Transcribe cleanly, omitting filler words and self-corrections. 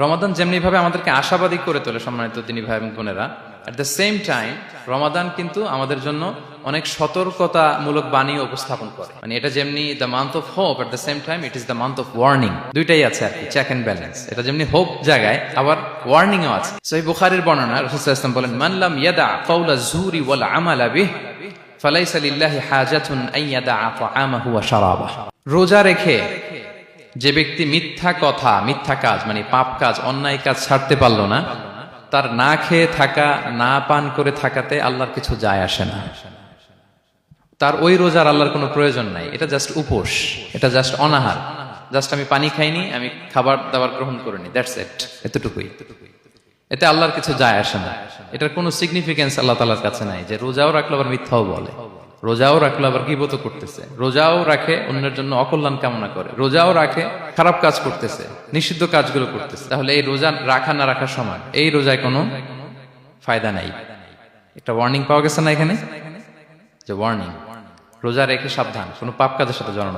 রমাদান যেমনি ভাবে আমাদেরকে আশাবাদী করে তোলে সম্মানিত দিনী ভাই এবং বোনেরা, এট দ্য সেম টাইম রমাদান কিন্তু আমাদের জন্য অনেক সতর্কতামূলক বাণী উপস্থাপন করে। মানে এটা যেমনি the month of hope, at the same time it is the month of warning. দুইটাই আছে আর কি, চেক এন্ড ব্যালেন্স। এটা যেমনি হোপ জায়গায়, আবার ওয়ার্নিং ও আছে। সহিহ বুখারীর বর্ণনা, রাসূল সাল্লাল্লাহু আলাইহি ওয়াসাল্লাম বলেন, মান লাম ইয়াদা কাওলা যুরি ওয়াল আমালা বিহি ফালাইসা লিল্লাহি হাজাতুন আন ইয়াদা তাআমাহু ওয়া শারাবাহু। রোজা রেখে যে ব্যক্তি মিথ্যা কথা, মিথ্যা কাজ মানে পাপ কাজ, অন্যায় কাজ ছাড়তে পারলো না, তার না খেয়ে থাকা, না পান করে থাকাতে আল্লাহর কিছু যায় আসে না। তার ওই রোজার আল্লাহর কোনো প্রয়োজন নাই। এটা জাস্ট উপোস, এটা জাস্ট অনাহার, জাস্ট আমি পানি খাইনি, আমি খাবার দাবার গ্রহণ করিনি, দ্যাটস ইট, এতটুকুই। এতে আল্লাহর কিছু যায় আসে না। এটার কোনো সিগনিফিকেন্স আল্লাহ তাআলার কাছে নাই যে রোজাও রাখলো আবার মিথ্যাও বলে, রোজাও রাখলো আবার গীবত করতেছে, রোজাও রাখে অন্যের জন্য অকল্যাণ কামনা করে, রোজাও রাখে খারাপ কাজ করতেছে, নিষিদ্ধ কাজগুলো করতেছে। তাহলে এই রোজা রাখা না রাখার সময় এই রোজায় কোনো ফায়দা নাই। একটা ওয়ার্নিং পাওয়া গেছে না এখানে, যে ওয়ার্নিং, রোজা রেখে সাবধান, কোনো পাপ কাজের সাথে জড়ানো।